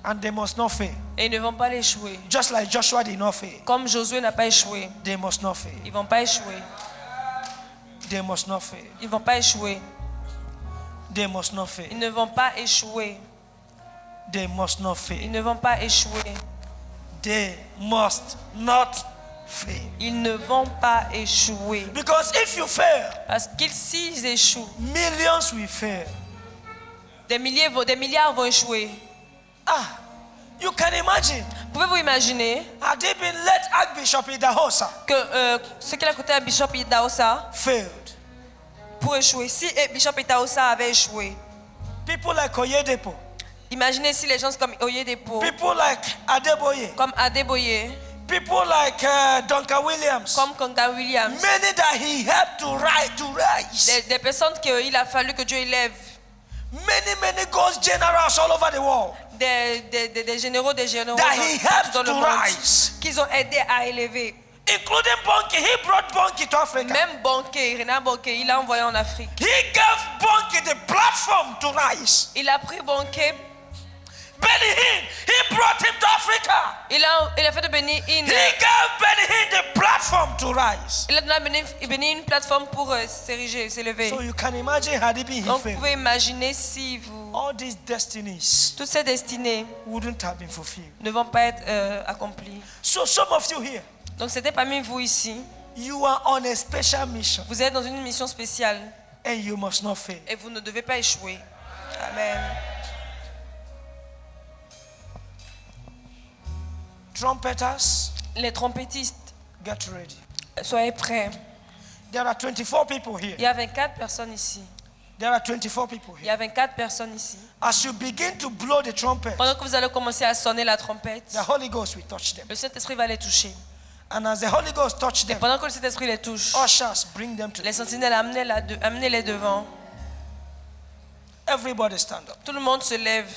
And they must not fail. Et ils ne vont pas l'échouer. Just like Joshua did not fail. Comme Josué n'a pas échoué. They must not fail. Ils ne vont pas échouer. They must not fail. Ils ne vont pas échouer. They must not fail. Ils ne vont pas échouer. They must not Ils fail. ne vont pas échouer. They must not fail. Ils ne vont pas échouer. Because if you fail, Parce qu'ils s'ils échouent, millions will fail. des milliards vont échouer. Ah, you can imagine. Pouvez-vous imaginer Had they been let Archbishop Idahosa que ce qu'il a coûté à Bishop Idahosa failed? pour échouer, si Bishop Idahosa avait échoué, People like Oyedepo, imaginez si les gens comme Oyedepo, people like Adeboye, comme Adeboye, people like Duncan Williams, comme Konga Williams, many that he helped to rise. des personnes qu'il a fallu que Dieu élève, Many ghost generals all over the world des généraux that he helped dans le to monde, rise, qu'ils ont aidé à élever. including Bonke. He brought Bonke to Africa. Même Bonke, Renan Bonke, il l'a envoyé en Afrique. He gave Bonke the platform to rise. Il a pris Bonke, Benny Hinn, he brought him to Africa. il a fait de Benny Hinn. He gave Benny Hinn the platform to rise. Il a donné à Benny une plateforme pour s'ériger, s'élever. So you can imagine had it been he Donc vous failed, pouvez imaginer si all these destinies toutes ces destinées wouldn't have been fulfilled. ne vont pas être accomplies. So some of you here, Donc c'était parmi vous ici. you are on a special mission Vous êtes dans une mission spéciale and you must not fail. et vous ne devez pas échouer. Amen. Trumpeters, Les trompettistes, get ready. soyez prêts. There are 24 people Il here. y a 24 personnes ici. There are 24 people Il y here. a 24 personnes ici. As you begin to blow the trumpet, Pendant que vous allez commencer à sonner la trompette, the Holy Ghost will touch them. le Saint-Esprit va les toucher. And as the Holy Ghost touch Et them, pendant que le Saint-Esprit les touche, ushers bring them to les the sentinelles amenez-les devant. Everybody stand up. Tout le monde se lève.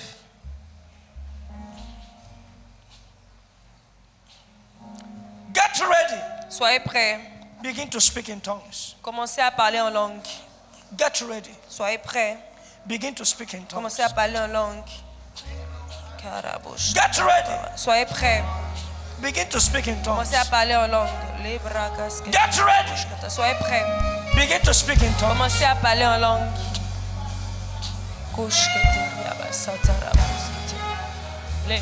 Get ready. Soyez prêts. Begin to speak in tongues. Commencez à parler en langue. Get ready. Soyez prêts. Begin to speak in tongues. Commencez à parler en langue. Caraboche. Get ready. Soyez prêts. Begin to speak in tongues. Commencez à parler en langue. Les bras casqués. Get ready. Soyez prêts. Begin to speak in tongues. Commencez à parler en langue. Les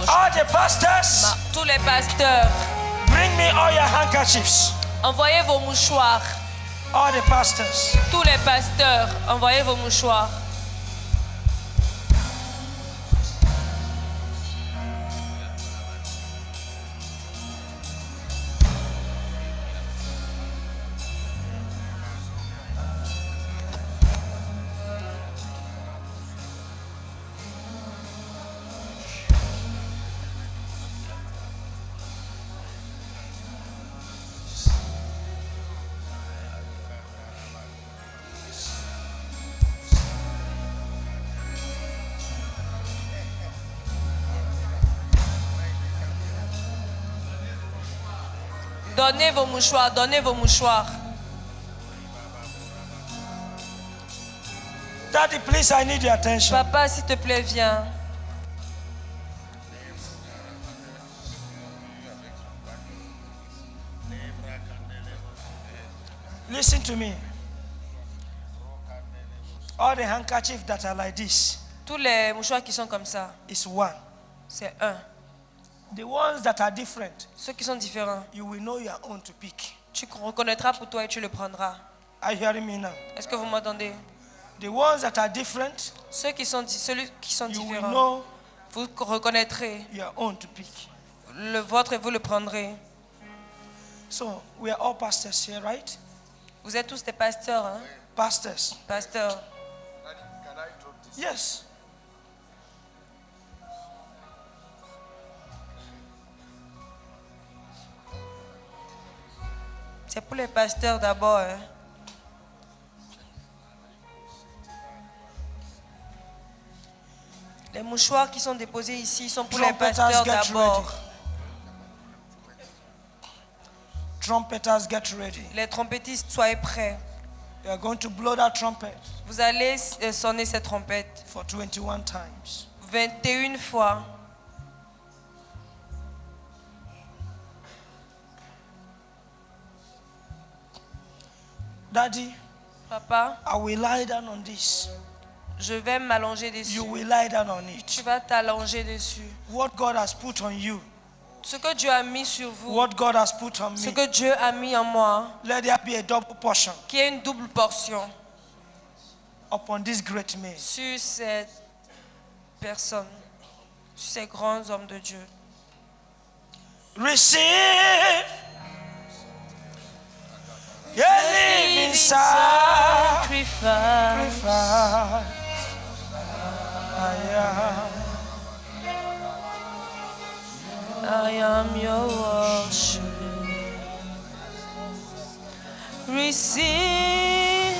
All the pastors, tous les pasteurs, bring me all your handkerchiefs. envoyez vos mouchoirs. All the pastors. Tous les pasteurs, envoyez vos mouchoirs. Donnez vos mouchoirs, donnez vos mouchoirs. Daddy, please, I need your attention. Papa, s'il te plaît, viens. Listen to me. All the handkerchiefs that are like this Tous les mouchoirs qui sont comme ça, is one. c'est un. The ones that are different, Ceux qui sont différents, you will know your own to pick. tu reconnaîtras pour toi et tu le prendras. Are you hearing me now? Est-ce que vous m'entendez? The ones that are different, Ceux qui sont you will différents, know vous reconnaîtrez your own to pick. le vôtre et vous le prendrez. So we are all pastors here, right? Vous êtes tous des pasteurs, hein? Pastors. Pasteurs. Yes. C'est pour les pasteurs d'abord. Hein? Les mouchoirs qui sont déposés ici sont pour les pasteurs Trumpeters, get d'abord. ready. Trumpeters, get ready. Les trompettistes, soyez prêts. You are going to blow that trumpet Vous allez sonner cette trompette for 21 times. 21 fois. Daddy, Papa, I will lie down on this. je vais m'allonger dessus. You will lie down on Tu it. vas t'allonger dessus. What God has put on you, Ce que Dieu a mis sur vous, what God has put on ce me, que Dieu a mis en moi, let there be a double portion qui est une double portion upon this great man. sur cette personne, sur ces grands hommes de Dieu. Receive your living sacrifice. I am your worship. Receive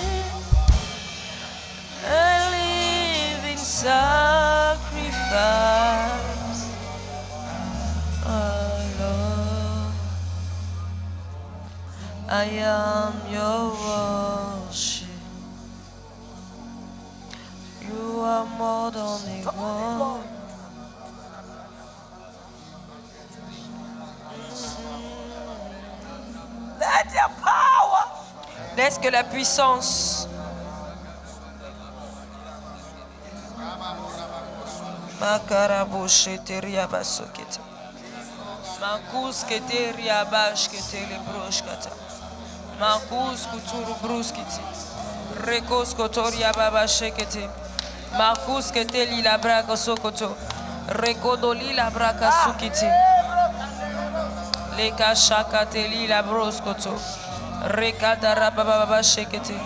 a living sacrifice. Oh Lord, I am your worship. You are more than able. Let your power Laisse que la puissance Makaraboshe teriabasokete. Makus kete riabash kete lebroshkata. Makus kuturu bruskiti. Rekos kotoria baba shekete. Makus kete lila braka sokoto. Rekodo lila braka sukiti. Leka shakate lila broskoto. Rekada rababa baba shekete.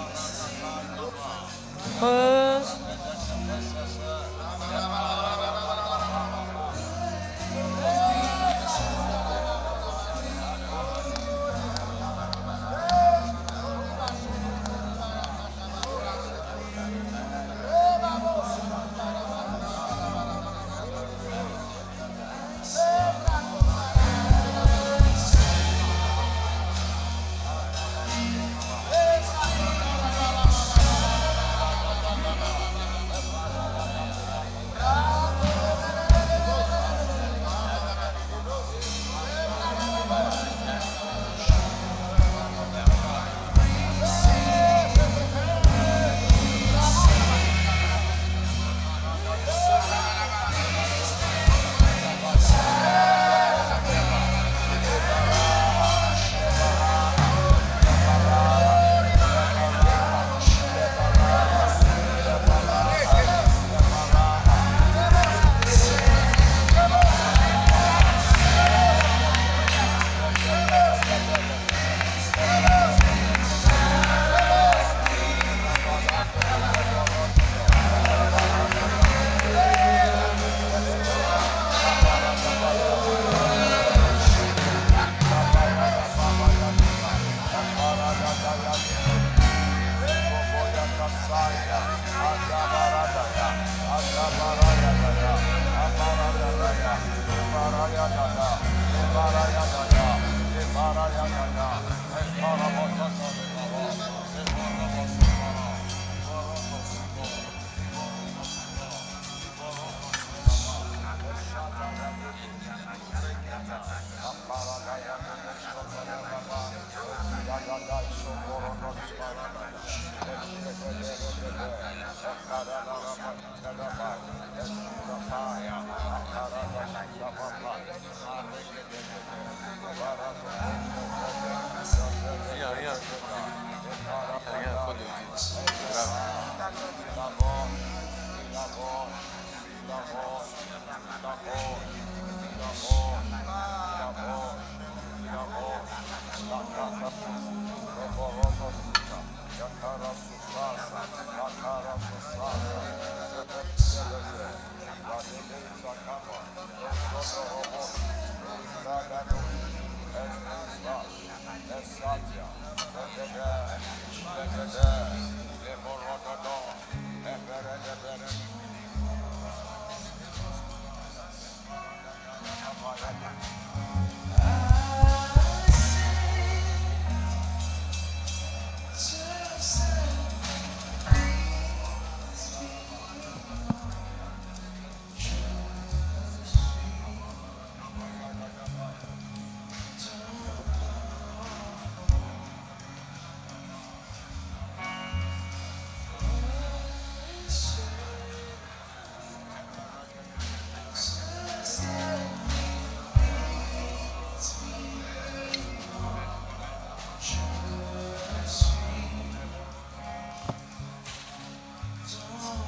Just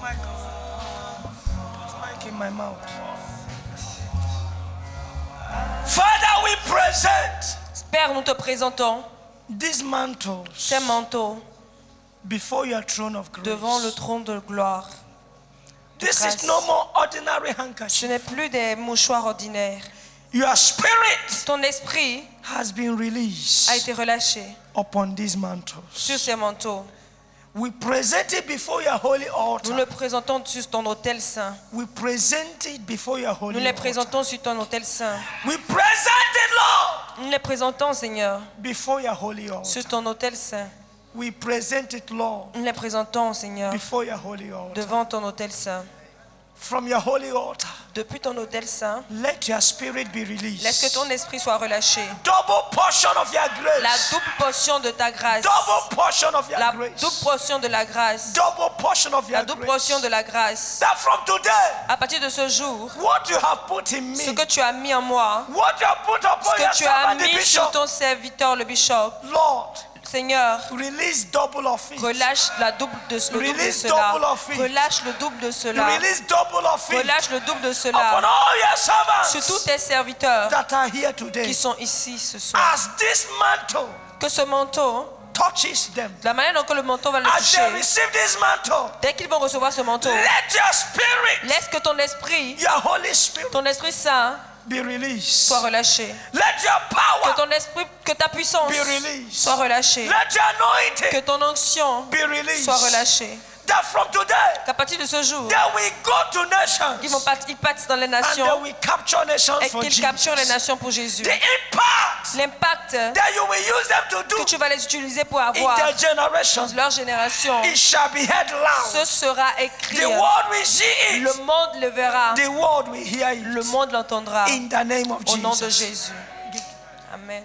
my God. Mic in my mouth. Father, we present Père, nous te présentons these mantles ces manteaux before your throne of grace. devant le trône de gloire. This grâce. is no more ordinary Ce handkerchief. n'est plus des mouchoirs ordinaires. Your spirit Ton esprit has been released a été relâché upon these mantles. sur ces manteaux. We present it before your holy Nous altar. le présentons sur ton autel saint. We present it before your Nous holy les altar. présentons sur ton autel saint. We present it, Lord, Nous les présentons, Seigneur, before your holy altar. sur ton autel saint. We present it, Lord, Nous les présentons, Seigneur, before your holy altar. devant ton autel saint. From your holy altar, Depuis ton autel saint, let your spirit be laisse que released. ton esprit soit relâché. Double portion of your La grace. double portion de ta grâce. Double portion of your La grace. double portion de la grâce. Double portion of La your double grace. portion de la grâce. That from today, À partir de ce jour, what you have put in ce me, que tu as mis en moi, what you have put upon ce your que tu as servant, the mis sur bishop, ton serviteur, le bishop, Lord, Seigneur, release double of it. relâche le double de Release cela. double of it. Relâche le double de cela. Release double of it Relâche le double de upon cela all your sur tous servants tes serviteurs that are here qui today. sont ici ce soir. As this mantle Que ce manteau, touches them, de la manière dont le manteau va le as they toucher, receive this mantle, dès qu'ils vont recevoir ce manteau, let your spirit, laisse que ton esprit, your Holy Spirit, ton esprit saint, be released. soit relâché. Let your Que power ton esprit, que ta puissance be released. soit relâchée. Let your anointing Que ton onction be released. soit relâchée. That from today, Qu'à partir de ce jour, that we go to nations ils partent dans les and that nations we capture nations et for qu'ils capturent les Jesus. nations pour Jésus. The impact L'impact that you will use them to do que tu vas les utiliser pour in avoir their dans generation, leur génération, it shall be heard ce loud. sera écrit. The world will see Le it. monde le verra. The world will hear Le it. monde l'entendra. In the name of Au nom de Jesus. Jésus. Amen.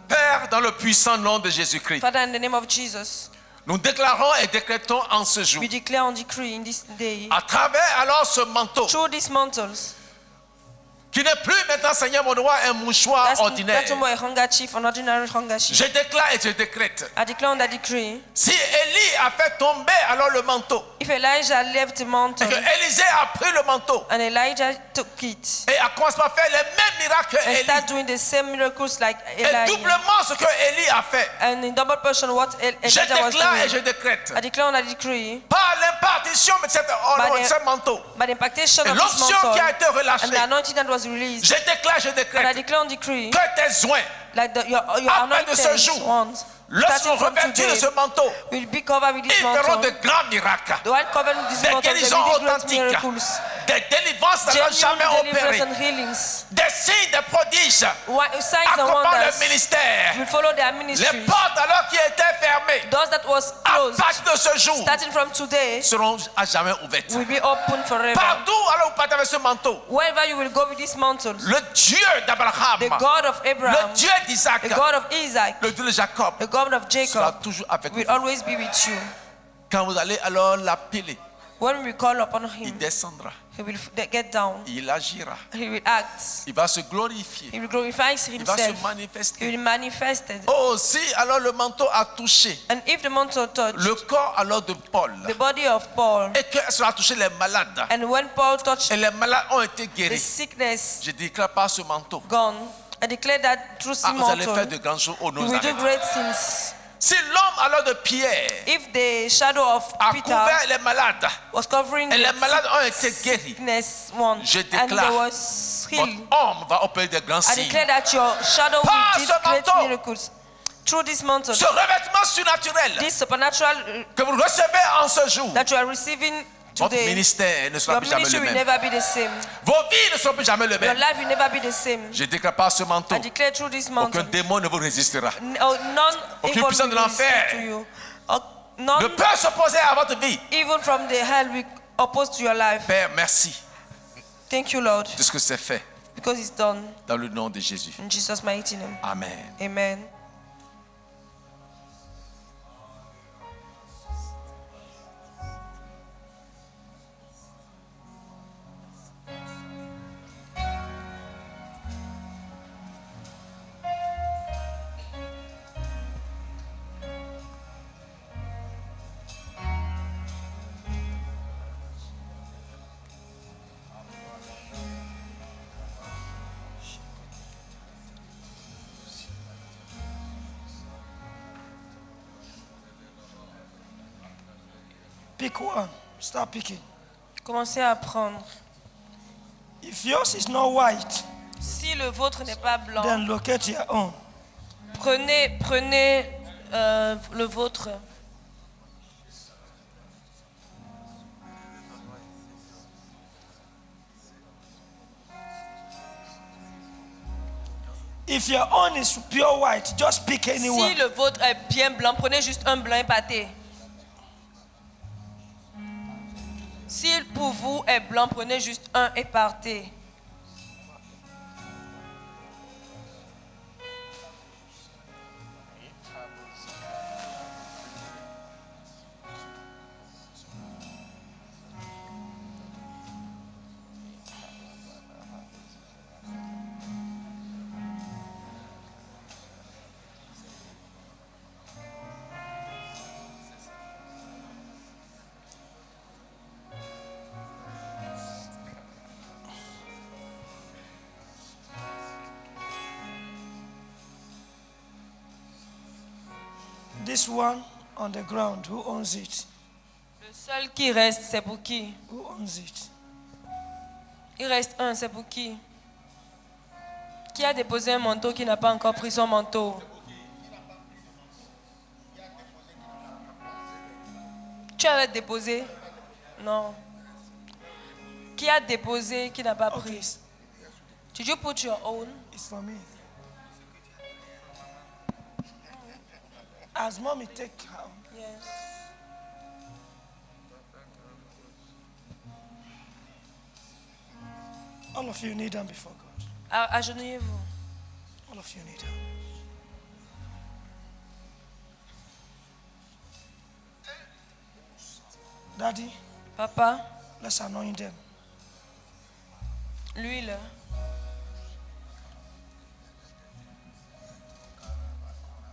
Père, dans le puissant nom de Jésus-Christ, Father, in the name of Jesus, nous déclarons et décrétons en ce jour, we declare and decree in this day, à travers alors ce manteau, through these mantles, qui n'est plus maintenant, Seigneur mon roi, un mouchoir ordinaire. that's no more a handkerchief, an ordinary handkerchief. Je déclare et je décrète. I declare and I decree, Si Élie a fait tomber alors le manteau, if Elijah left the et mountain que Élisée a pris le manteau, and Elijah took it et a commencé à faire les mêmes miracles que and Élie, start doing the same miracles like et Elijah, doublement ce que Élie a fait, and in double portion what je Elijah was déclare et je doing, décrète, I declare and I decree, par l'impartition de ce manteau, by the impactation et of this l'onction qui a mantle été relâchée, and the anointing that was released, je déclare, je and I décrète declare and decree, que tes oins, like your Après de ce anointed jour, ones, lorsqu'on starting from revêtit de today, ce manteau, will be covered with this ils feront de mantle. grands miracles, The one covered with this des mantle, there guérisons will be great authentiques, miracles, des délivrances n'ont jamais genuine opéré, deliverance and healings, des signes, des prodiges signs and accompagnent le wonders ministère. will follow their Les ministry. portes alors qui étaient fermées, Those that was à closed, partir de ce jour, starting from today, seront à jamais ouvertes. will be open forever. Partout alors vous partez avec ce manteau, Wherever you will go with this mantle, le Dieu d'Abraham, the God of Abraham, le Dieu d'Isaac, the God of Isaac, le Dieu de Jacob, the God of sera Jacob toujours avec vous. will always be with you. Quand vous allez alors l'appeler, When we call upon il him, descendra, he will get down, il agira, he will act, il va se glorifier, he will glorify il va se himself, he manifester. will manifest it. Oh, si alors le manteau a touché And if the mantle touched le corps alors de Paul, the body of Paul, et que cela a touché les malades, and when Paul touched et les malades ont été the guéris, sickness je déclare par ce manteau, gone, I declare that through this vous allez faire de mantle, grandes choses au nom you de will do Nazareth. great things. Si l'homme alors de Pierre If the shadow of a Peter couvert les malades, was covering et les the malades ont été guéris, sickness one, je and déclare, there was votre healed, homme va opérer de grands I signes. declare that your shadow Par will do ce great manteau, miracles. Through this mantle, Ce revêtement surnaturel this supernatural que vous recevez en ce jour, that you are receiving votre today, ministère ne sera your plus jamais ministry le will même. never be the same. Vos vies ne seront plus jamais le Your même. life will never be the same. Je déclare par ce manteau, I declare through this mantle, aucun démon ne vous résistera. none Aucune evil puissance de will l'enfer resist to you. Ne None peut s'opposer à votre vie. even from the hell will oppose to your life. Père, merci Thank you, Lord, de ce que c'est fait because it's done. dans le nom de Jésus. In Jesus' mighty name. Amen. Amen. Pick one. Start picking. Commencez à prendre. If yours is not white, Si le vôtre n'est pas blanc, then locate your own. prenez le vôtre. If your own is pure white, just pick anyone. Si le vôtre est bien blanc, prenez juste un blanc épaté. Si pour vous est blanc, prenez juste un éparté. This one on the ground, who owns it? Le seul qui reste, c'est pour qui? Who owns it? Il reste un, c'est pour qui? Qui a déposé un manteau qui n'a pas encore pris son manteau? Tu avais déposé? Non. Qui a déposé qui n'a pas Okay, pris? Did you put your own? it's for me. As mommy take her. Yes. All of you kneel down before God. Agenouillez-vous. All of you kneel down. Daddy, Papa, let's anoint them. l'huile.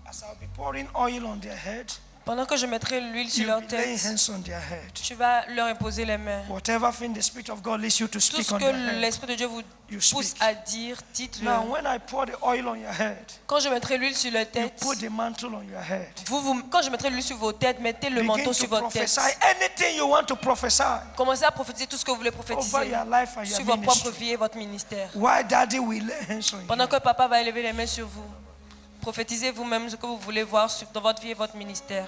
As I'll be pouring oil on their head, Pendant que je mettrai l'huile sur you'll leur be laying tête, hands on their head. tu vas leur imposer les mains. Whatever thing the Spirit of God leads you to Tout speak ce on que their head. l'Esprit de Dieu vous You pousse speak. à dire, dites-le. Now, when I pour the oil on your head, Quand je mettrai l'huile sur leur you tête, put the mantle on your head. quand je mettrai l'huile sur vos têtes, mettez le Begin manteau sur to votre tête. prophesy anything you want to prophesy Commencez à prophétiser tout ce que vous voulez over prophétiser your life and sur your votre propre ministry. vie et votre ministère. Why Daddy will lay hands on Pendant you. que papa va élever les mains sur vous, prophétisez vous-même ce que vous voulez voir dans votre vie et votre ministère.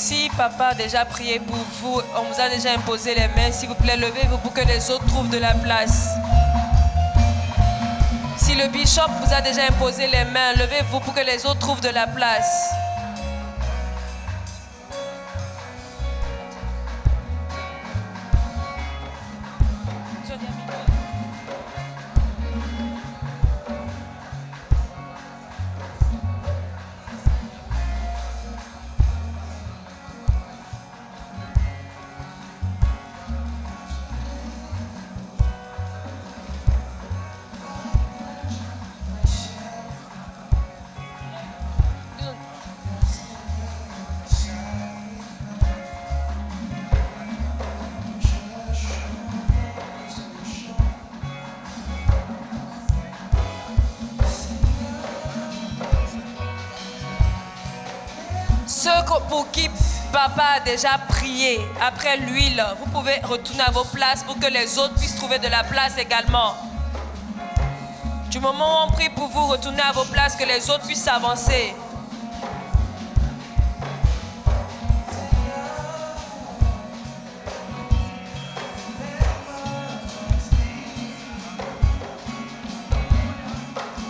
Si papa a déjà prié pour vous, on vous a déjà imposé les mains, s'il vous plaît, levez-vous pour que les autres trouvent de la place. Si le bishop vous a déjà imposé les mains, levez-vous pour que les autres trouvent de la place. Ceux pour qui papa a déjà prié, après l'huile, vous pouvez retourner à vos places pour que les autres puissent trouver de la place également. Du moment où on prie pour vous, retournez à vos places, que les autres puissent avancer.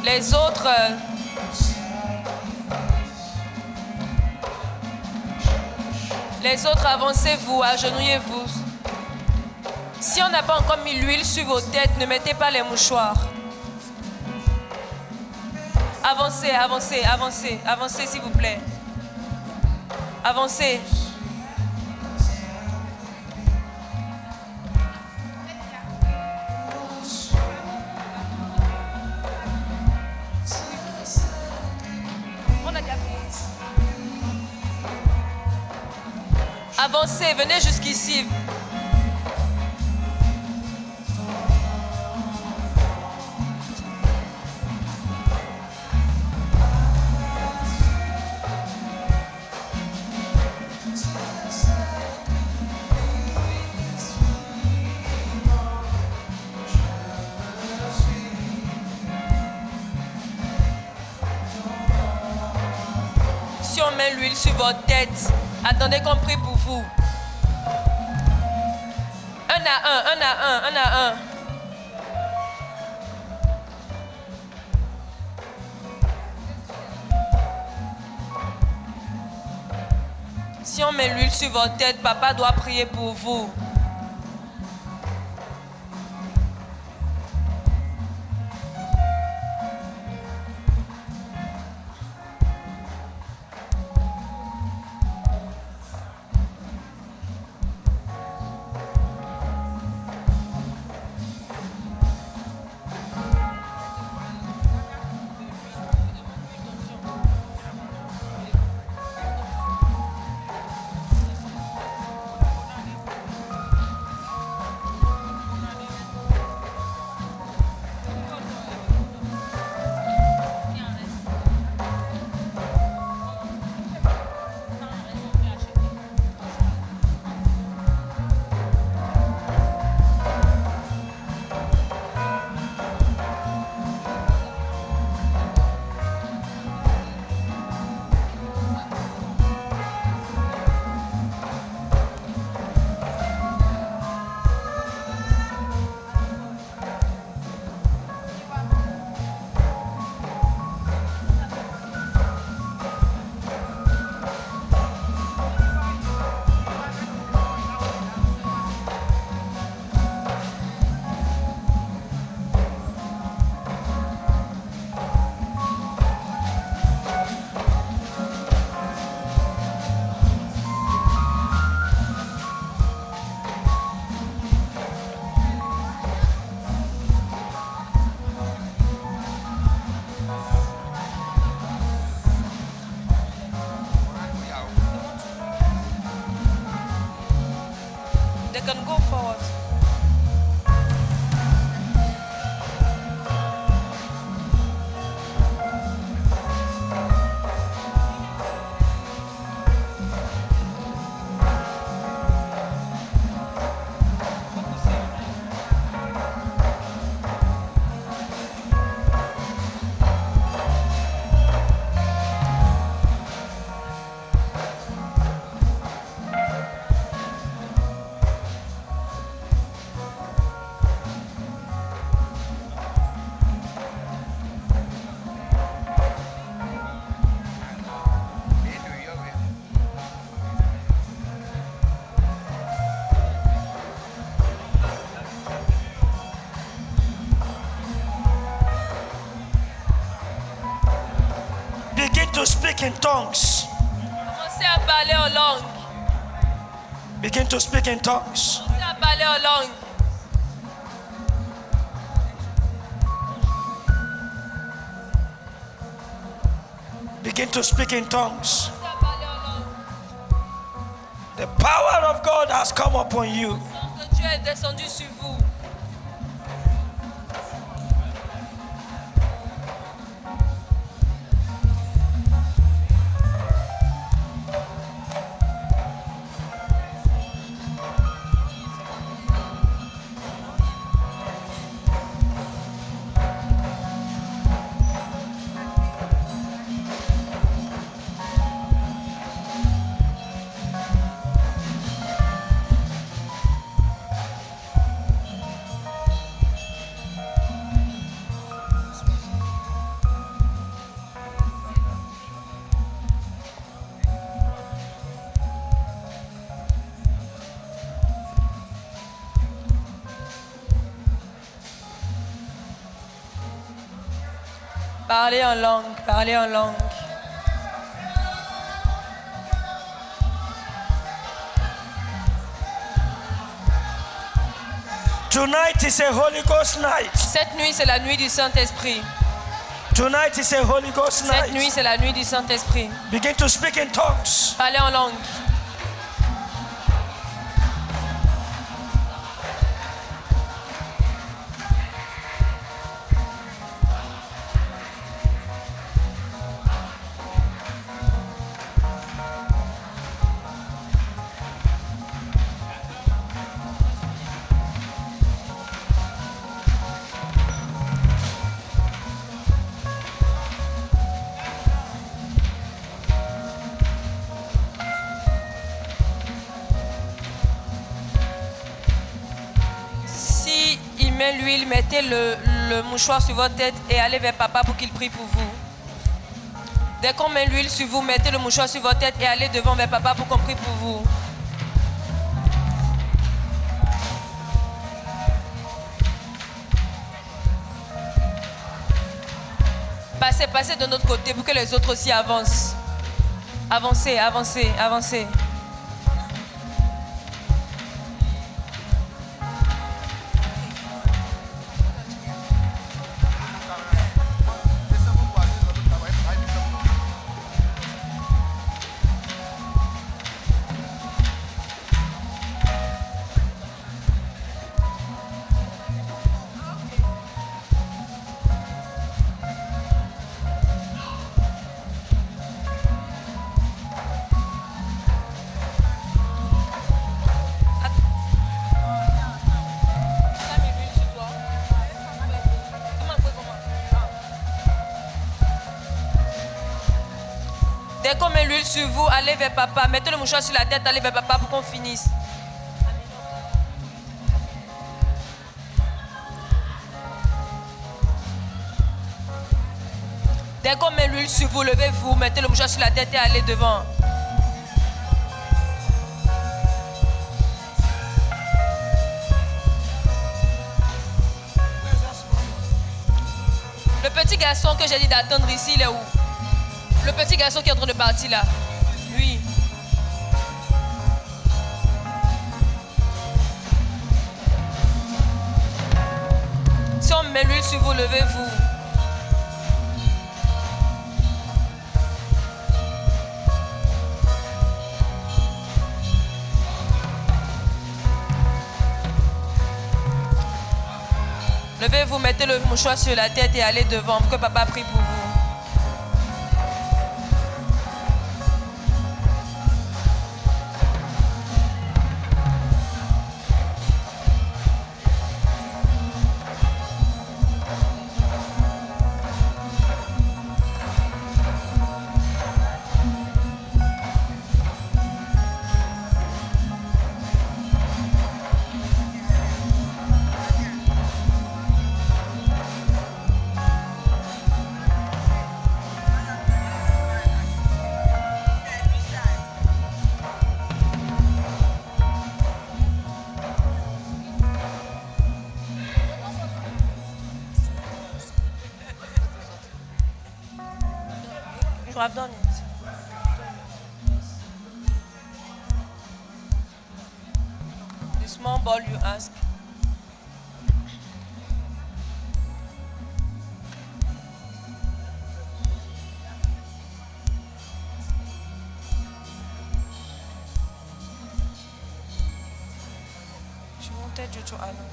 Les autres... Les autres, avancez-vous, agenouillez-vous. Si on n'a pas encore mis l'huile sur vos têtes, ne mettez pas les mouchoirs. Avancez, avancez, avancez, avancez s'il vous plaît. Avancez. Avancez, venez jusqu'ici. Si on met l'huile sur votre tête, attendez qu'on prie pour vous. Un à un, un à un, un à un. Si on met l'huile sur votre tête, papa doit prier pour vous. They can go forward. in tongues. Commencez à parler en langue. Begin to speak in tongues. Commencez à parler en langue. Begin to speak in tongues. Commencez à parler en langue. The power of God has come upon you. Le sang de Dieu est descendu sur vous. Parlez en langue, parlez en langue. Tonight is a Holy Ghost night. Cette nuit, c'est la nuit du Saint-Esprit. Tonight is a Holy Ghost Cette nuit, night. c'est la nuit du Saint-Esprit. Begin to speak in tongues. Parlez en langue. Si il met l'huile, mettez le mouchoir sur votre tête et allez vers papa pour qu'il prie pour vous. Dès qu'on met l'huile sur vous, mettez le mouchoir sur votre tête et allez devant vers papa pour qu'on prie pour vous. Passez de notre côté pour que les autres aussi avancent. Avancez, avancez, avancez. Dès qu'on met l'huile sur vous, allez vers papa. Mettez le mouchoir sur la tête, allez vers papa pour qu'on finisse. Dès qu'on met l'huile sur vous, levez-vous, mettez le mouchoir sur la tête et allez devant. Le petit garçon que j'ai dit d'attendre ici, il est où? Le petit garçon qui est en train de partir là. Lui. Si on met l'huile sur vous, levez-vous. Levez-vous, mettez le mouchoir sur la tête et allez devant pour que papa prie pour vous. You have done it. small ball you ask? She wanted you to allow.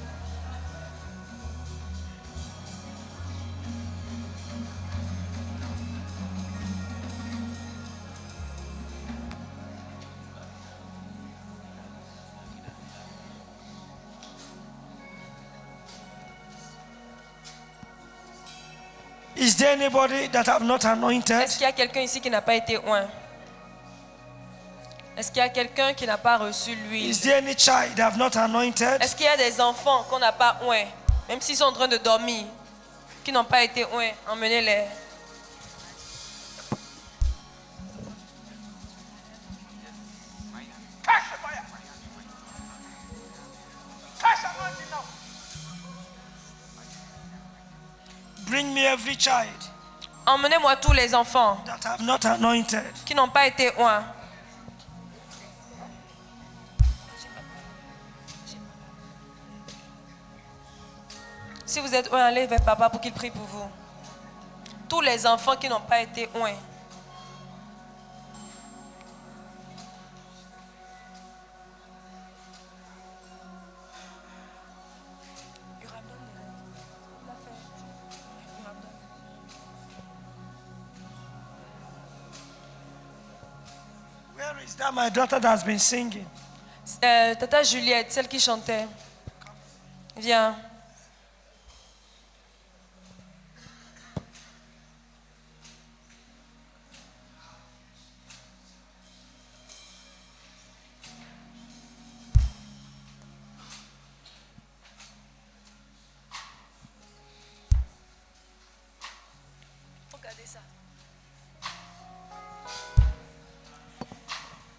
Is there anybody that have not anointed? Est-ce qu'il y a quelqu'un ici qui n'a pas été oint? Est-ce qu'il y a quelqu'un qui n'a pas reçu l'huile? Is there any child that have not anointed? Est-ce qu'il y a des enfants qu'on n'a pas oint, même s'ils sont en train de dormir, qui n'ont pas été oint? Emmenez-les. Bring me every child Emmenez-moi tous les enfants that have not anointed. qui n'ont pas été oints. Si vous êtes oint, allez vers papa pour qu'il prie pour vous. Tous les enfants qui n'ont pas été oints. Where is that my daughter that has been singing? Tata Juliette, celle qui chantait. Viens. Regardez ça.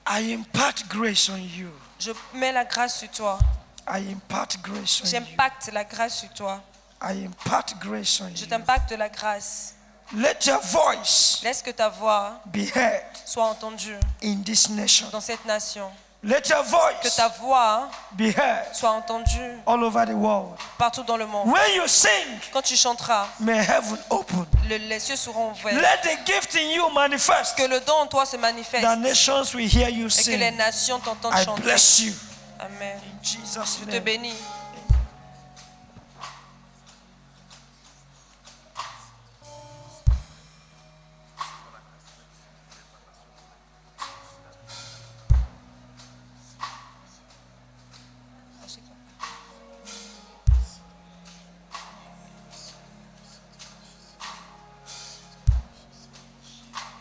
I impart grace on you. Je mets la grâce sur toi. I impart grace on you. J'impacte la grâce sur toi. I impart grace on Je you. t'impacte de la grâce. Let your voice Laisse que ta voix be heard soit entendue in this nation. dans cette nation. Let your Que voice ta voix be heard soit entendue all over the world. partout dans le monde. When you sing, Quand tu chanteras, may heaven open. les cieux seront ouverts. Let the gift in you manifest. Que le don en toi se manifeste. The nations will hear you Et que les sing. nations t'entendent I chanter. bless you. Amen. In Jesus' Je te name. bénis.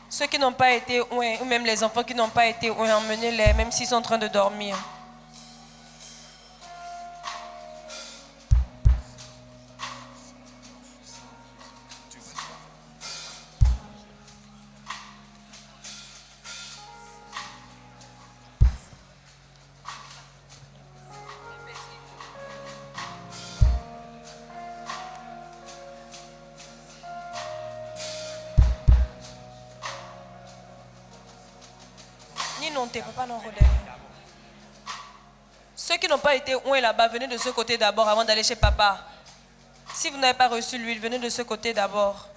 Ceux qui n'ont pas été oints, ou même les enfants qui n'ont pas été oints, emmenez-les, même s'ils sont en train de dormir. Ceux qui n'ont pas été oints là-bas, venez de ce côté d'abord avant d'aller chez papa. Si vous n'avez pas reçu l'huile, venez de ce côté d'abord.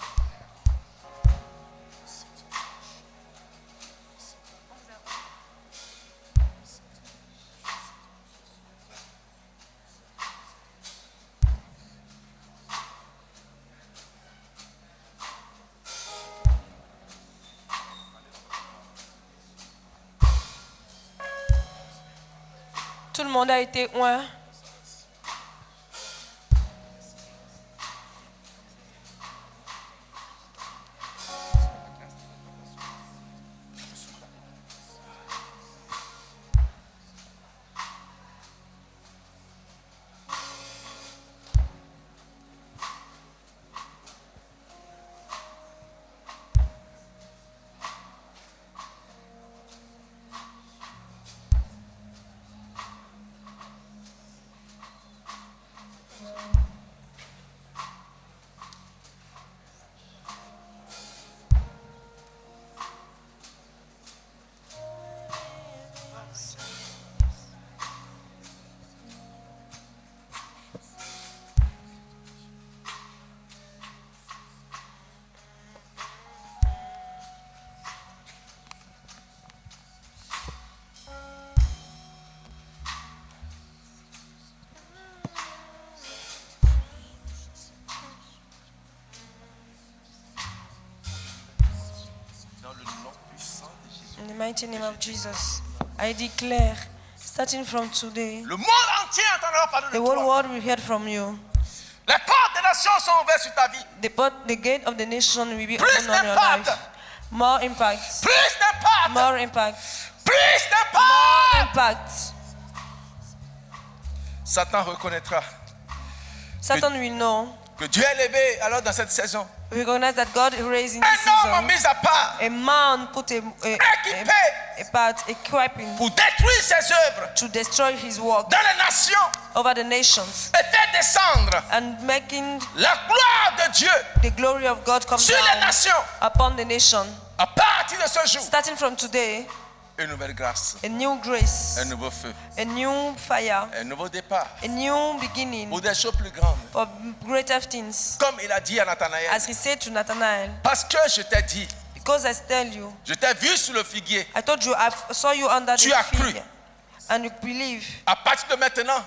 Tout le monde a été oint. mighty name of Jesus, I declare, starting from today, Le monde entier entendra parler de the whole toi. world will hear from you. Les portes des nations sont ouvertes sur ta vie. The gate of the nation will be Plus opened on your d'impact. life. More impact. Plus d'impact. More impact. Plus d'impact. Impact. Satan reconnaîtra Satan will know, que Dieu est élevé alors dans cette saison. recognize that God raised in Un this homme season mis à part a man put Équipé. a part, equipping pour détruire ses œuvres to destroy his work dans les nations over the nations et faire descendre and making la gloire de Dieu the glory of God come sur les down nations. upon the nation. À partir de ce jour, Starting from today, une nouvelle grâce, a new grace, un nouveau feu, a new fire, un nouveau départ a new beginning pour des choses plus grandes. for greater things. Comme il a dit à Nathanaël, As he said to Nathanael, parce que je t'ai dit, because I tell you, je t'ai vu sous le figuier. I told you, I saw you under Tu the as cru. fig, and you believe. À partir de maintenant,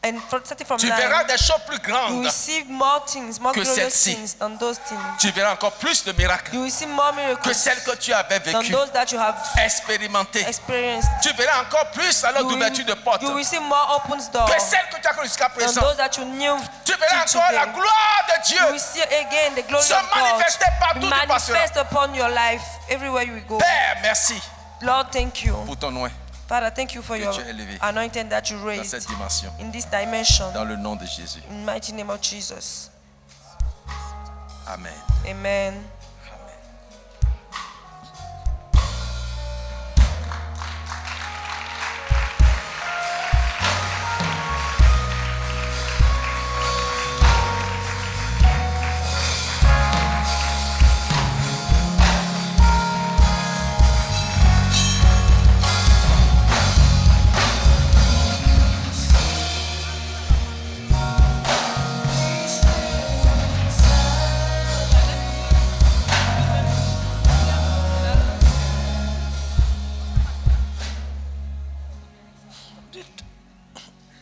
And starting from tu now, verras des choses plus you grandes. will see more things, more que glorious celle-ci. things than those things. Tu verras encore plus de miracles You will see more que miracles celles que tu avais than vécues, those that you have expérimentées. experienced. Tu verras encore plus alors d'ouverture de portes You will see more open doors que celles que tu as connues jusqu'à than présent. those that you knew Tu verras till encore la today. gloire de You will Dieu see again the glory se of God manifester partout où tu passeras. manifest upon your life everywhere you go. Père, merci Lord, thank you. pour ton nom Father, thank you for Que your tu as élevé anointing that you dans raised cette dimension. in this dimension. Dans le nom de Jésus. In the mighty name of Jesus. Amen. Amen.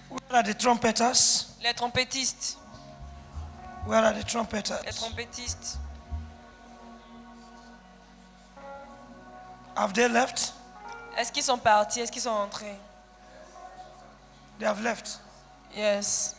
Where are the trumpeters? Les trompettistes. Where are the Les trumpeters? trompettistes. Have they left? Est-ce qu'ils sont partis? Est-ce qu'ils sont entrés? They have left. Yes.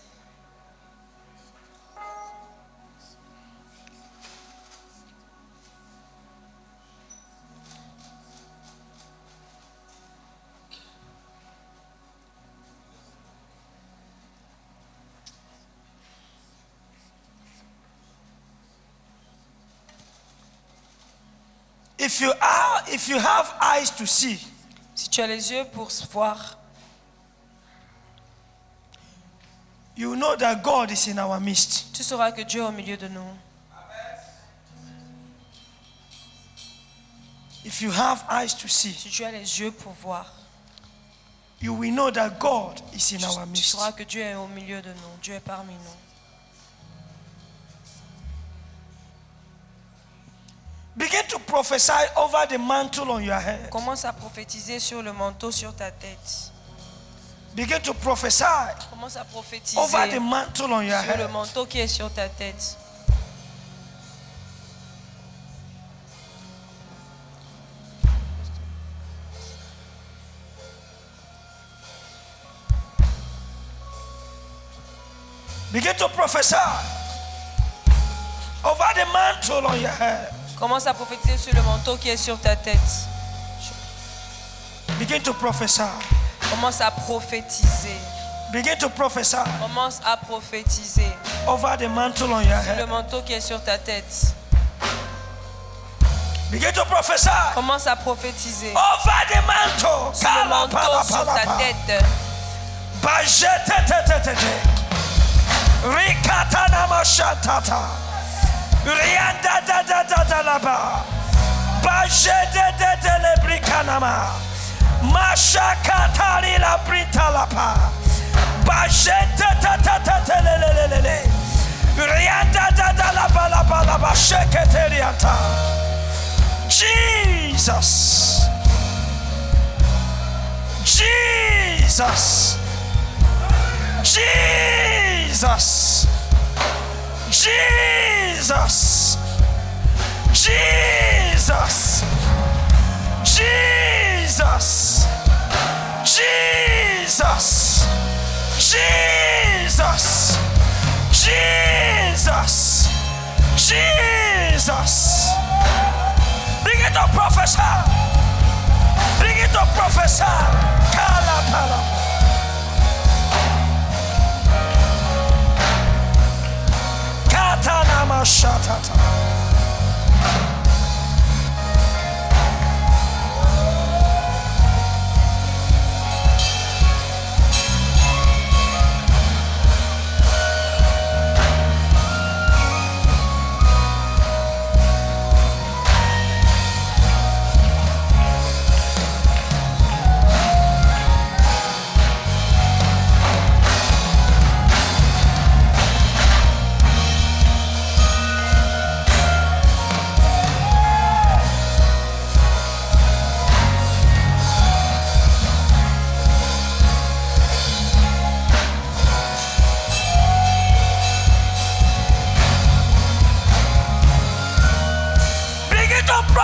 If you have eyes to see, Si tu as les yeux pour voir, you know that God is in our midst. tu sauras que Dieu est au milieu de nous. If you have eyes to see, Si tu as les yeux pour voir, you will know that God is in our tu midst. sauras que Dieu est au milieu de nous. Dieu est parmi nous. Begin to prophesy over the mantle on your head. Commence à prophétiser sur le manteau sur ta tête. Begin to prophesy Commence à prophétiser over the mantle on your sur le head. manteau qui est sur ta tête. Begin to prophesy over the mantle on your head. Commence à prophétiser sur le manteau qui est sur ta tête. Begin to prophesy. Commence à prophétiser. Begin to prophesy Commence à prophétiser over the mantle on your sur le head. manteau qui est sur ta tête. Begin to prophesy Commence à prophétiser over the mantle. sur le manteau sur ta tête. Rikatana mashatata. Rianda da da da da la ba. Bajede de de le brikanama. Mashakatari la brita la pa. Bajede ta ta ta ta le le le le le. Rianda da da la ba la ba la ba sheketeriata. Jesus. Jesus. Jesus. Jesus. Jesus. Jesus. Jesus. Jesus. Jesus. Jesus. Jesus. Begin to prophesy. Begin to prophesy. Kala kala. Katana mashatata.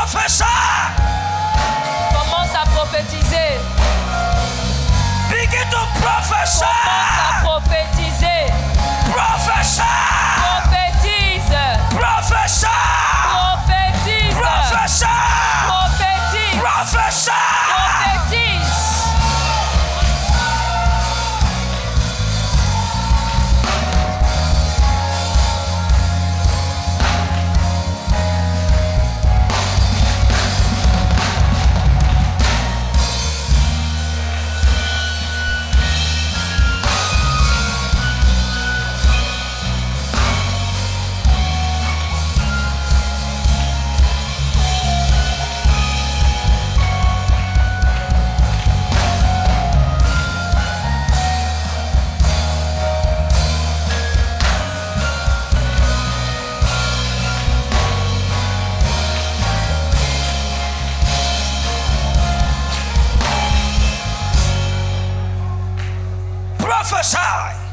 Prophesy. Commence à prophétiser. Begin to prophesy. Commence à prophétiser. Prophesy. Prophétise. Prophesy. Prophétise. Prophesy. Prophétise. Prophesy. Prophétise.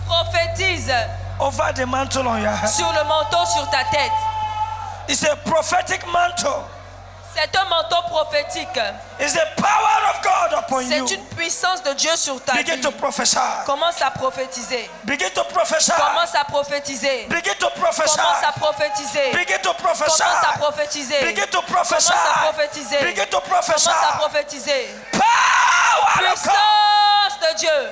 Prophétise over the mantle on your head. sur le manteau sur ta tête. It's a prophetic mantle. C'est un manteau prophétique. It's the power of God upon you. C'est une puissance de Dieu sur ta Begin vie. to prophesy. Commence à prophétiser. Begin to prophesy. Commence à prophétiser. Begin to prophesy. Commence à prophétiser. Begin to prophesy. Commence à prophétiser. Begin to prophesy. Commence à prophétiser. Begin to prophesy. Commence à prophétiser. Power of God. Puissance de Dieu.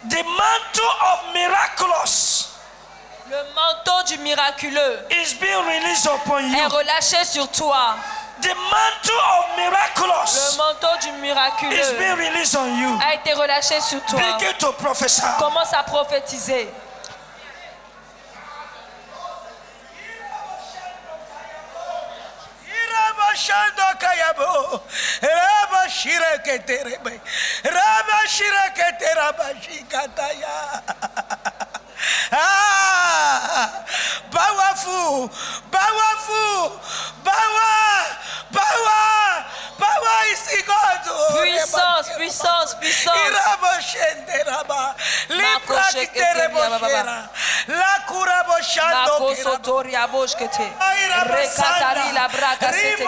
The mantle of miraculous Le manteau du miraculeux is being released upon est you. relâché sur toi. The mantle of Le miraculous manteau du is being miraculeux released on you. a été relâché sur toi. Begin to prophesy. Commence à prophétiser. Shando kayabo, Raba Shiraketerebe, Raba Shiraketerabashikataya. Ah, powerful, powerful, power is God. Puissance, puissance, puissance. Iraba Shenderaba, Libra Kitereboshera, La Kurabo Shando Makosotoria boshkete. Rekatari la braka setete.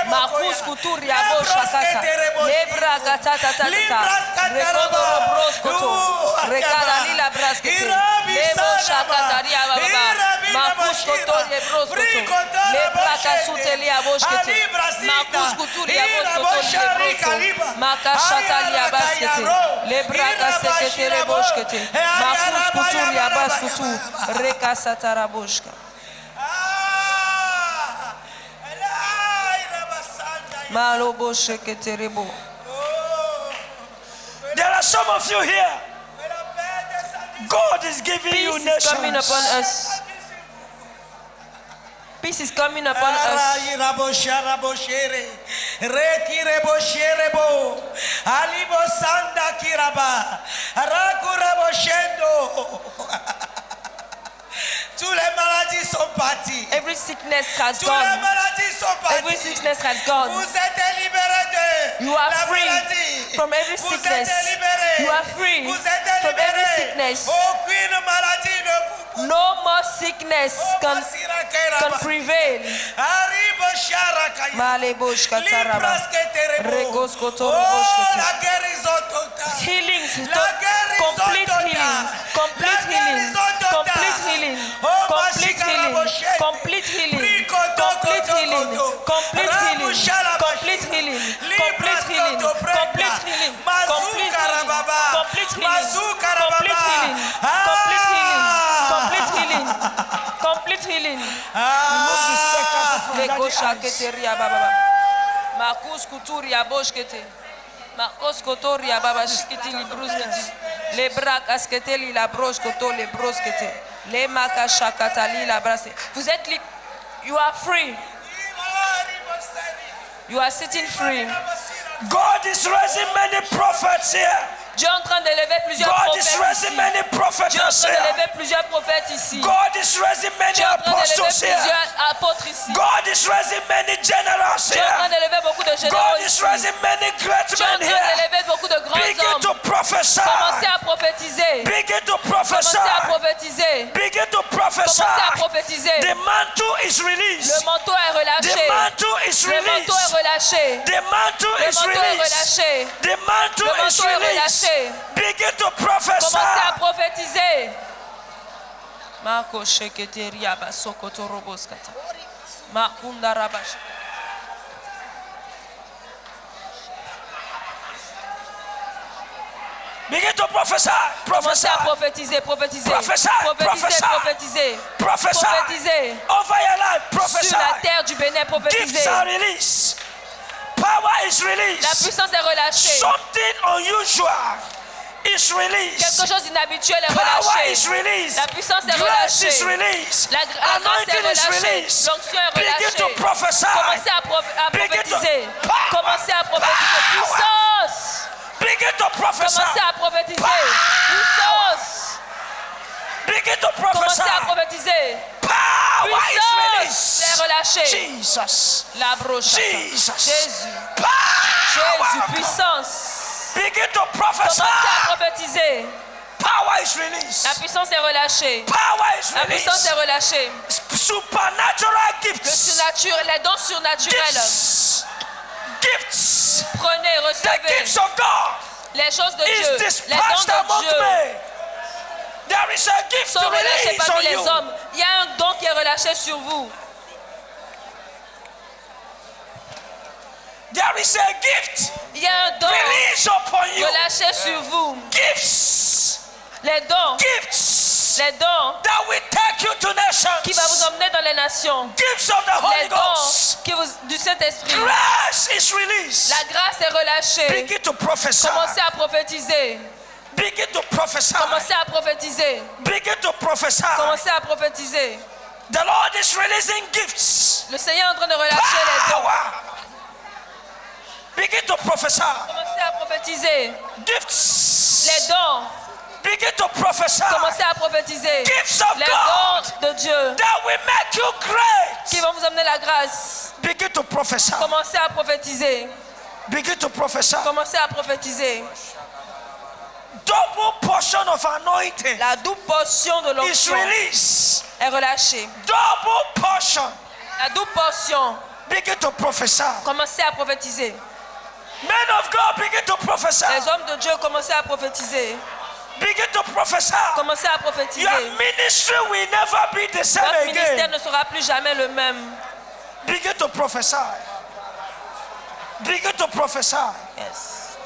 Makus kuturia boshakata. Lebra gatata tata. Rekodoro broskoto. Rekadali la braskete. Lebo shakataria baba. Makus kotorie broskoto. Lebra kasutelia boshkete. Makus kuturia boskoto lebrosko. Makashatalia baskete. Lebra kasekete boshkete. Makus kuturia baskutu. Reka satarabushka. Maloboshe keterebo. There are some of you here. God is giving you Peace is coming nations. upon us. Peace is coming upon us. Toutes les maladies sont parties. Every sickness has Toutes les gone. maladies sont Every parties. sickness has gone. Vous êtes libérés de You are la free maladie. from every Vous sickness. êtes libérés. You are free Vous êtes from every libérés. sickness. Aucune maladie ne vous No more sickness can prevail. Malebosh kataraba. Regos kotorobosh la guérison totale. Healings, La guérison complete totale. healing, complete La healing, guérison totale. complete healing, Oh, complete healing, Mashikaraboshete. complete healing, Rikoto, complete koto, healing, koto. complete healing, Rabushalabashi. complete healing, complete Libra healing, toto prenda. complete healing, Mazuka complete healing, rababa. complete healing, Mazuka complete rababa. healing, Ah. complete healing, complete healing, complete healing. Lego shaketeria baba. Makus kuturia boshkete. Makos kotoria baba shketi librusketi. Le brak asketeli la broche koto le broskete. Le makashakatali la brasse. Vous êtes libre. You are free. You are sitting free. God is raising many prophets here. Dieu est en train d'élever plusieurs God prophètes is raising ici. many prophets Dieu est en train here. d'élever plusieurs prophètes ici. God is raising many Dieu est en train d'élever apostles here. plusieurs apôtres ici. God is raising many generals Dieu est en train here. d'élever beaucoup de généraux God is ici. raising many great Dieu est en men train here. d'élever beaucoup de grands Begin to hommes. prophesy. Commencez à prophétiser. Begin to Commencez prophesy. à prophétiser. Begin to prophesy. Commencez à prophétiser. The mantle is Le released. manteau est The relâché. mantle is Le manteau est released. relâché. The mantle Le is manteau est released. relâché. The mantle Le is manteau est released. relâché. Begin to prophesy. Commencez à prophétiser. Marco sheketeria basokoto roboskata. Makunda rabash. Begin to prophesy. Prophesy. Commencez à prophétiser, prophétiser. Prophesy, Prophétiser, prophesy. prophétiser. Prophesy. Prophétiser. Over your life. Prophesy. Sur la terre du Bénin, Gifts prophétiser. are released. Power is La released. puissance est relâchée. Something unusual is released. Quelque chose d'inhabituel est Power relâché. is released. La puissance est Grace relâchée. is released. La grâce est Anointing is relâchée. released. L'onction est Begin relâchée. to prophesy. Commencez à Begin to- prophétiser. Power. Commencez à prophétiser. Power. Puissance. Begin to prophesy. Commencez à prophétiser. Puissance. Begin to prophesy. Commencez à prophétiser. Power is Puissance released. est relâchée. Jesus. La broche. Jesus. Jésus. Power. Jésus. Puissance. Begin to prophesy. Commencez à prophétiser. Power is released. La puissance est relâchée. Power is La puissance est released. relâchée. Supernatural Le gifts. surnaturel, les dons surnaturels. Gifts. Gifts. Prenez, The recevez gifts of God les choses de is Dieu. Les dispatched dons among de Dieu men. There is a gift sont to relâchés release parmi on les you. hommes. Il y a un don qui est relâché sur vous. There is a gift Il y a un don released upon you. relâché sur vous. Gifts. Les dons. Gifts Les dons that will take you to qui va vous nations. emmener dans les nations. Gifts of the Les Holy dons Ghost. du Saint-Esprit. Grace is released. La grâce est relâchée. Begin to prophesy. Commencez à prophétiser. Begin to prophesy. Commencez à prophétiser. Begin to prophesy. Commencez à prophétiser. The Lord is releasing gifts. Le Seigneur est en train de relâcher les dons. Power. Begin to prophesy. Commencez à prophétiser. Gifts. Les dons. Begin to prophesy. Commencez à prophétiser. Gifts of Les God dons de Dieu that will make you great. qui vont vous amener la grâce. Begin to prophesy. Commencez à prophétiser. Begin to prophesy. Commencez à prophétiser. Double portion of anointing La double portion de is l'onction released. est relâchée. Double portion. La double portion. Begin to prophesy. Commencez à prophétiser. Men of God, begin to prophesy. Les hommes de Dieu, commencez à prophétiser. Begin to prophesy. Commencez à prophétiser. Your ministry will never be the same Votre ministère again. ne sera plus jamais le même. Begin to prophesy. Begin to prophesy. Yes.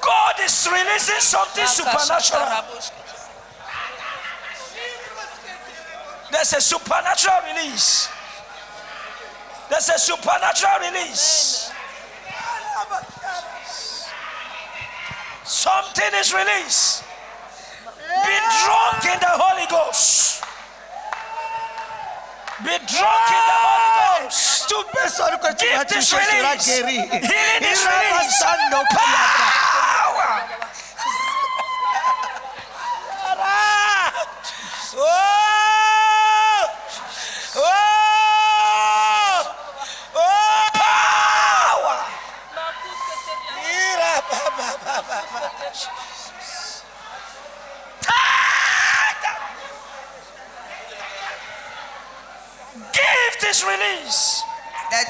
God is releasing something supernatural. There's a supernatural release. There's a supernatural release. Something is released. Be drunk in the Holy Ghost. Be drunk in the Holy Ghost. Toute personne que tu vas Gift is toucher sera released. guérie. Healing is Il va released. s'en occuper. Power. Oh!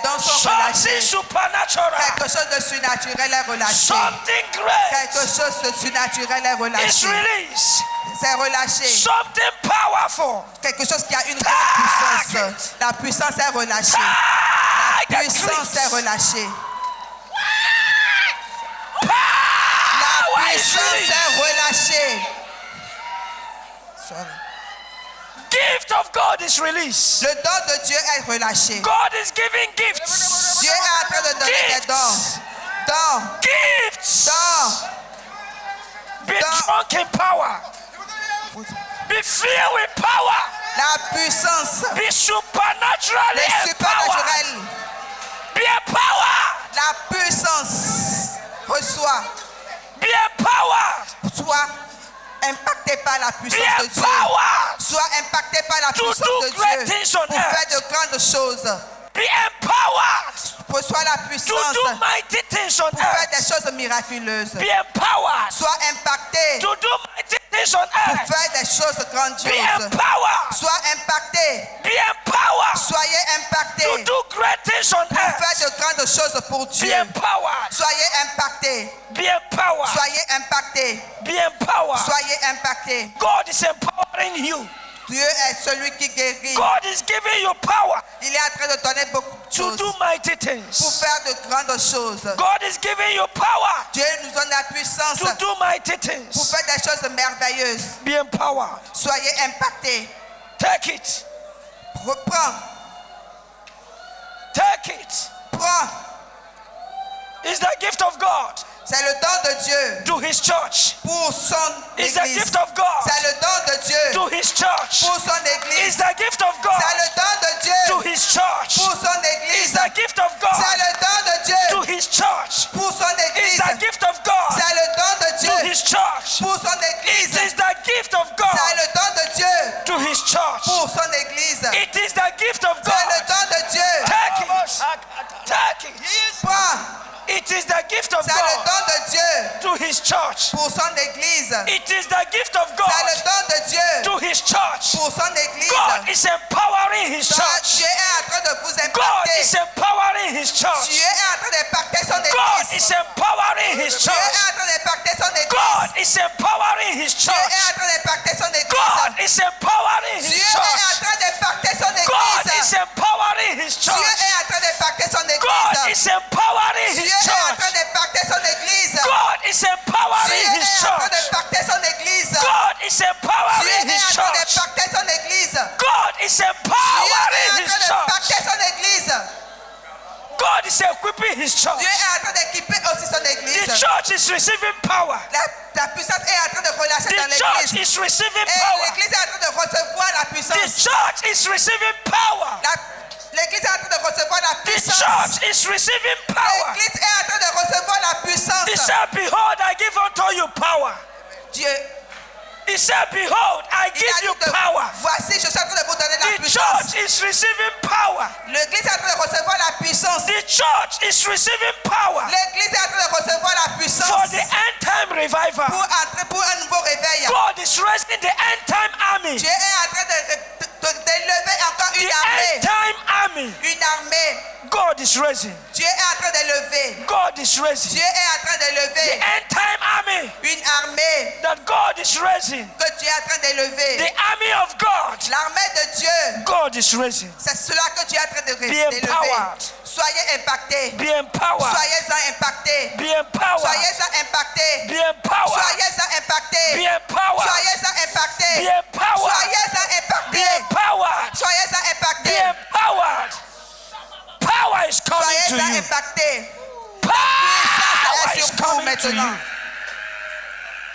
dons sont Something relâchés. supernatural. Quelque chose de surnaturel est relâché. Something great Quelque chose de surnaturel est is relâché. released. C'est relâché. Something powerful. Quelque chose qui a une grande puissance. La puissance est relâchée. La puissance est relâchée. La puissance est relâchée. Sorry. Gift of God is released. Le don de Dieu est relâché. God is giving gifts. Dieu est en train de donner des dons. Dons. Gifts. Dons. Be drunk in power. Be filled with power. La puissance. Be supernaturally Le empowered. surnaturel. Be empowered. La puissance. Reçois. Be empowered. Sois impacté par la Be puissance de Dieu. empowered. Sois impacté par la To puissance do de great Dieu things on pour faire earth. de grandes choses. Be empowered. Reçois la To puissance do mighty things on pour faire des earth. choses miraculeuses. Be empowered. Sois impacté To do mighty things on pour earth. faire des choses Be grandioses. empowered. Sois impacté. Be empowered. Soyez impacté To do great things on pour earth. faire de grandes choses pour Be Dieu. empowered. Soyez impacté. Be empowered. Soyez impacté. Be empowered. Soyez impacté. God is empowering you. Dieu est celui qui guérit. God is giving you power Il est en train de donner beaucoup de to choses do mighty pour things. faire de grandes choses. God is giving you power Dieu nous donne la puissance to do mighty pour things. faire des choses merveilleuses. Be empowered. Soyez impactés. Take it. Reprends. Take it. Prends. It's the gift of God C'est le don de Dieu to His church. pour son It's the église. gift of God C'est le don de Dieu to His church. pour son It's église. the gift of C'est God le don de to Dieu His church. pour son It's église. the gift of C'est God le don de to Dieu His church. pour son It's église. the gift of God C'est le don de to Dieu His church. pour son It église. is the gift of C'est God le don de Dieu to His church. pour son église. It is the gift of C'est le God. don de Dieu. Take it. Take it. Prends. It is the gift of C'est le God don de Dieu to His church. pour son église. It is the gift of C'est le God don de Dieu to His church. pour son église. God is empowering His church. Dieu est en train de vous God impacter. is empowering His church. Dieu est en train d'impacter son God église. is empowering His Dieu est church. en train d'impacter son église. God is empowering His Dieu est church. en train d'impacter son église. God is empowering Dieu His est en church. train d'impacter son God is église. empowering His Dieu church. est en train d'impacter son God église. is empowering Dieu His est en train church. d'impacter son église. God is Dieu empowering His est en train church. d'impacter son église. God is Dieu empowering est His en train church. d'impacter son église. God is Dieu est empowering en His train church. d'impacter son église. God is equipping His church. Dieu est en train d'équiper aussi son The église. church is receiving power. La puissance est en train de relâcher dans The church l'église. is receiving Et power. l'église est en train de recevoir la The puissance. church is receiving power. L'église est en train de recevoir la The puissance. church is receiving power. L'église est en train de recevoir la He puissance. said, behold, I give unto you power. Dieu, He said, behold, I il give a you dit de, power. voici, je suis en train de vous donner la The puissance. church is receiving power. L'église est en train de recevoir la puissance. The church is receiving power L'église est en train de recevoir la for puissance the end time revival. pour entrer pour un nouveau réveil. God is raising the end time army. Dieu est en train d'élever encore The une end armée. time army. Une armée. God is raising. Dieu est en train d'élever. God is raising. Dieu est en train The d'élever end time army une armée that God is raising. que Dieu est en train The d'élever. army of God. L'armée de Dieu, God is raising. c'est cela que Dieu est en train de Be d'élever. empowered. Soyez impactés. Be empowered. Soyez-en impactés. Be empowered. Soyez-en impactés. Be empowered. Soyez-en impactés. Be empowered. Soyez-en Be impactés. empowered. Soyez-en Be impactés. empowered. Soyez-en Be impactés. empowered. Power is coming to Soyez-en you. impactés. Power Ça est is sur vous coming to maintenant. you.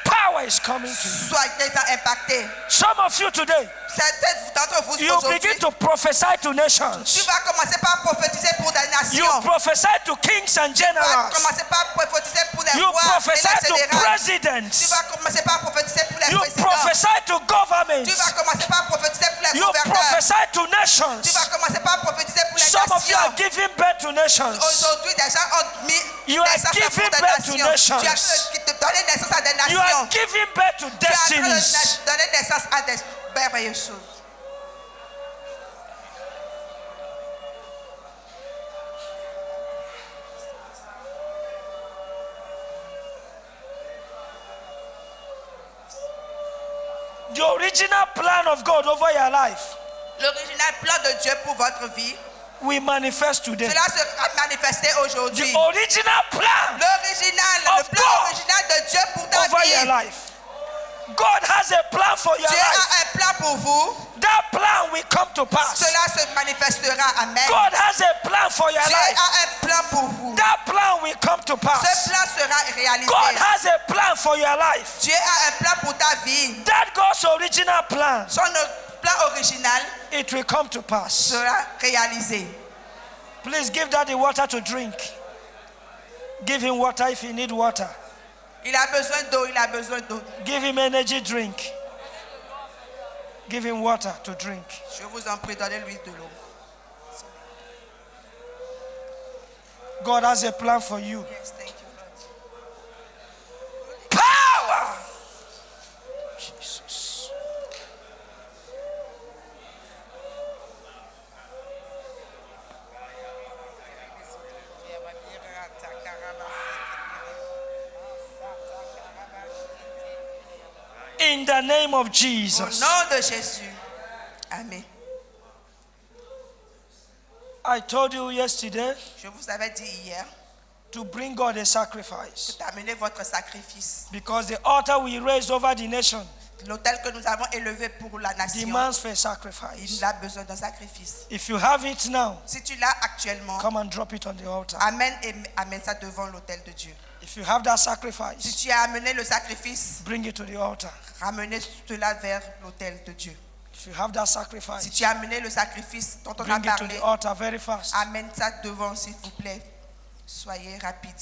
Power is coming to you. Soyez-en impactés. Some of you today, Certains d'entre vous you aujourd'hui, begin to prophesy to tu nations. vas commencer par prophétiser pour des You nations. prophesy to kings and Tu vas generals. commencer par prophétiser pour les You rois et prophesy les to généraux. Tu presidents. vas commencer par prophétiser pour les You présidents. prophesy to Tu governments. vas commencer par prophétiser pour les You gouverneurs. prophesy to Tu nations. vas commencer par prophétiser pour les Some of you are nations. giving birth to nations. Aujourd'hui, des gens ont mis You are naissance giving pour des birth to nations. Tu es en nations. train de donner naissance à des You are nations. giving birth to Tu es en train destinies. de donner naissance à des merveilleuses choses. The original plan of God over your life L'original plan de Dieu pour votre vie, will manifest today. cela sera manifesté The aujourd'hui. original plan Le of plan God original de Dieu pour ta over your vie. life. God has a plan for your Dieu life. a un plan pour vous. That plan will come to pass. Cela se manifestera. Amen. God has a plan for your Dieu life. a un plan pour vous. That plan will come to Ce pass. plan sera réalisé. God has a plan for your life. Dieu a un plan pour ta vie. That God's original plan, Son plan original it will come to pass. sera réalisé. Please give Daddy water to drink. Give him water if he need water. Il a besoin d'eau, il a besoin d'eau. Give him energy drink. Give him water to drink. Je vous en prie, donnez-lui de l'eau. God has a plan for you. Yes, thank you, Lord. Power. Jesus. In the name of Au Jesus. nom de Jésus. Amen. I told you yesterday Je vous avais dit hier to bring God a sacrifice. d'amener votre sacrifice. Because the altar we raised over the nation L'autel que nous avons élevé pour la nation, demands for a sacrifice. il a besoin d'un sacrifice. If you have it now, Si tu l'as actuellement, come and drop it on the altar. amène ça devant l'autel de Dieu. If you have that Si sacrifice, tu as amené le sacrifice, bring it to the altar. ramenez cela vers l'autel de Dieu. If you have that Si sacrifice, tu as amené le sacrifice dont on a bring it to parlé, the altar very fast. amène ça devant, s'il vous plaît. Soyez rapide.